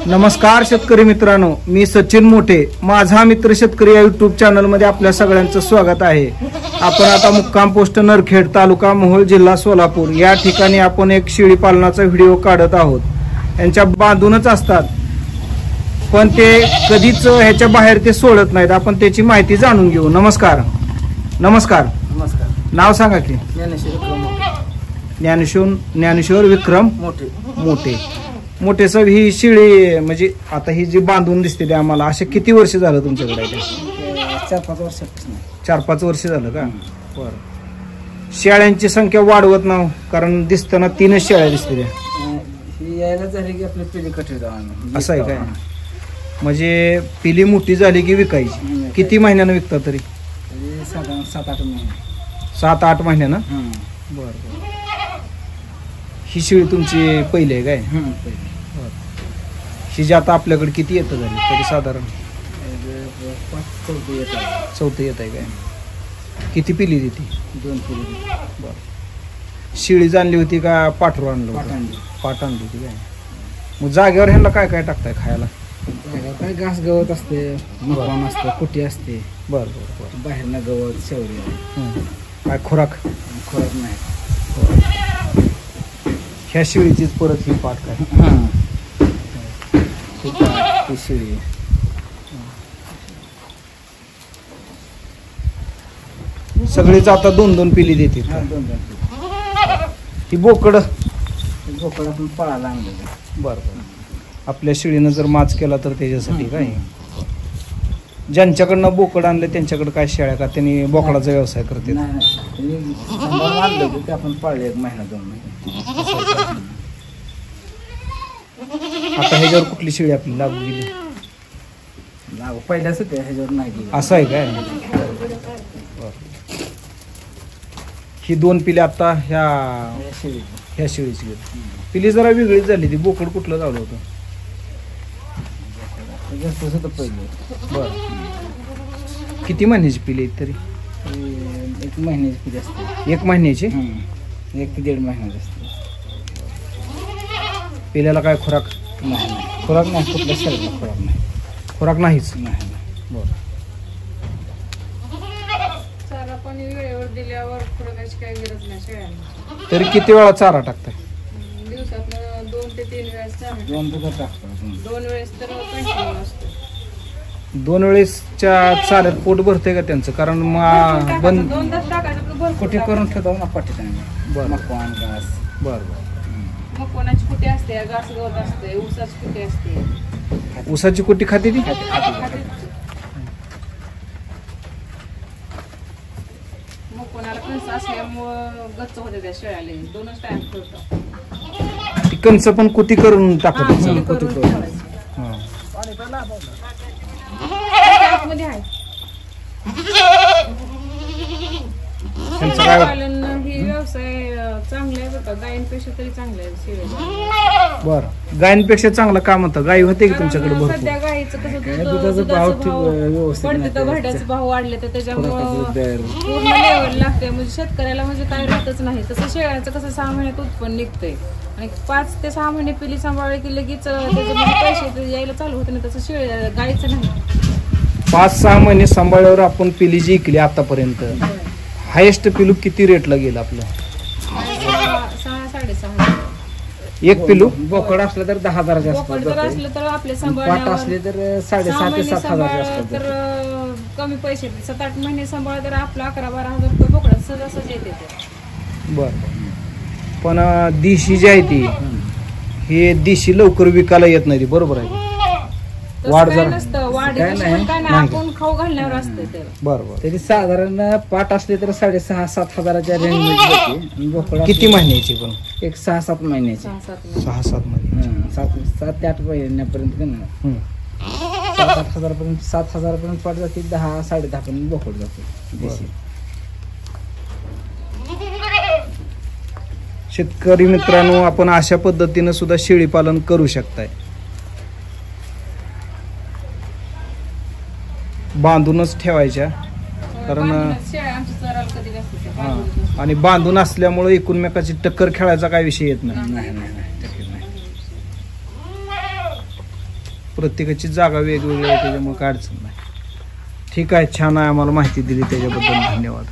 नमस्कार शेतकरी मित्रांनो, मी सचिन मोठे, माझा मित्र शेतकरी या युट्यूब चॅनल मध्ये आपल्या सगळ्यांचं स्वागत आहे। आपण आता मुक्काम पोस्ट नरखेड, तालुका मोहोळ, जिल्हा सोलापूर या ठिकाणी आपण एक शेळी पालनाचा व्हिडिओ काढत आहोत। यांच्या बांधूनच असतात, पण ते कधीच ह्याच्या बाहेर ते सोडत नाहीत। आपण त्याची माहिती जाणून घेऊ। नमस्कार। नमस्कार। नमस्कार। नाव सांगा की? ज्ञानेश्वर विक्रम मोठे। मोठे साहेब, ही शेळी म्हणजे आता ही जी बांधून दिसते ते आम्हाला अशा किती वर्ष झालं तुमच्याकडे? 4-5 वर्षापासून। 4-5 वर्ष झालं का? बरं। शेळ्यांची संख्या वाढवत नाव, कारण दिसताना 3च शेळ्या दिसते त्या। ही यायला झाली की आपली पिली कठीण जाणार। असं आहे काय? म्हणजे पिली मोठी झाली की विकायची? किती महिन्यानं विकता तरी? 7-8 महिने। 7-8 महिन्यानं? बरं। ही शेळी तुमची पहिली आहे काय? ही जी आता आपल्याकडे किती येतं झाली तरी साधारण? 4 येत आहे काय? किती पिली ती? 2 पिली। बरं। शेळी जाणली होती का पाठरू आणलं? पाठ आणली होती काय? मग जागेवर ह्यांना काय काय टाकताय खायला? काय घास गवत असते, मकान असते, कुटी असते। बरं बरं बरं। बाहेरनं गवत, शेवरी। काय खुराक नाही। ह्या शेळीचीच परत ही पाठ काय? ही शेळी सगळीच आता 2-2 पिली देते। ही बोकड आपण पळायला आणलेलं। बरं। आपल्या शेळीनं जर माच केला तर त्याच्यासाठी काय? ज्यांच्याकडनं बोकड आणले त्यांच्याकडे काय शेळ्या का त्यांनी बोकडाचा व्यवसाय करते? आणलं ते आपण पाळले 1 महिना 2 महिने। आता ह्याच्यावर कुठली शेळी आपली लागू गेली? पहिल्याच होते, ह्याच्यावर नाही गेली। असं आहे काय? ही 2 पिली आता ह्या शेळीची पिली जरा वेगळीच झाली। ती बोकड कुठलं लावलं होतं? बर। किती महिन्याची पिली आहेत तरी? 1 महिन्याची पिली असते। 1 महिन्याची? 1 ते 1.5 महिन्याची असते। पिल्याला काय खुराक? नाही। खुराक नाही, कुठल्या शरीराला खुराक नाही। खुराक नाहीच? नाही। बरं। चारा पाणी वेळेवर दिल्यावर खुराकाची काही गरज नाही शेळ्यांना। तरी किती वेळा चारा टाकताय? दिवसातनं 2 ते 3 वेळेस चारा। 2 तर टाकतो। 2 वेळेस तर कंटिन्यू असतो। 2 वेळेसच्या चाऱ्यात पोट भरते का त्यांचं? कारण बंद 2 तास टाकायचं कुठे करून ठेवतो ना पाठी। बरं। मकवान घास। बरं। मग कोणाची कुटी असते, घास गवत असते, ऊसाची कुटी असते। ऊसाची कुटी खाते ती? मग कोणाला कणस असल्यामुळं गच्च होते त्या शेळ्याला। 2च टाइम ठेवतो। ती कणस पण कुटी करून टाकत? मध्ये आहे त्यांचं काय? पालन ही व्यवसाय चांगला आहे बघा, गायींपेक्षा तरी चांगला आहे शेळीचा। बरं। गायींपेक्षा चांगला काम होतं? गायी होते की तुमच्याकडे भरपूर? सध्या गायीचं कसं दुधाचा भाव व्यवस्थित पडते, तर भाड्याचे भाव वाढले तर त्याच्यामुळं पूर्ण लेवल लागते। म्हणजे शेतकऱ्याला म्हणजे काय राहतच नाही। तसं शेळ्याचं कसं 6 महिन्यात उत्पन्न निघतंय आणि 5 ते 6 महिने पिली सांभाळले की लगेच त्याच्यामध्ये पैसे यायला चालू होते ना। तसं शेळ्या गायीचं नाही। 5-6 महिने सांभाळल्यावर आपण पिली जी इकली आतापर्यंत, हायेस्ट पिलू किती रेटला गेलं आपलं? 6-6.5 एक पिलू? बोकड असलं तर 10,000 बोकड जर असलं तर आपले पाट सांभाळण्यावर असले तर 6,500 ते 7,000 तर कमी पैसे। 7-8 महिने सांभाळ तर आपलं 11-12 हजार रुपये बोकड सहज येते। बरं। पण देशी जी आहे ती, हे देशी लवकर विकायला येत नाही, बरोबर आहे? वाढ जर आपण खाऊ घालण्यावर असते ते। बरोबर। तरी साधारण पाट असले तर 6,500-7 हजाराच्या रेंज मध्ये बोकड किती महिन्याची? पण एक 6-7 महिन्याची। 6-7 महिने? 7 ते 8 महिन्यापर्यंत का ना 7-8 हजारापर्यंत, 7 हजारापर्यंत पाट जाते। 10-10.5 पर्यंत बोकड जाते देशी। शेतकरी मित्रांनो, आपण अशा पद्धतीने सुद्धा शेळी पालन करू शकताय। बांधूनच ठेवायच्या, कारण आणि बांधून असल्यामुळे एकूणमेकाची टक्कर खेळायचा काय विषय येत नाही। प्रत्येकाची जागा वेगवेगळी आहे, त्याच्यामुळे काय अडचण नाही. ठीक आहे, छान आहे, आम्हाला माहिती दिली त्याच्याबद्दल धन्यवाद.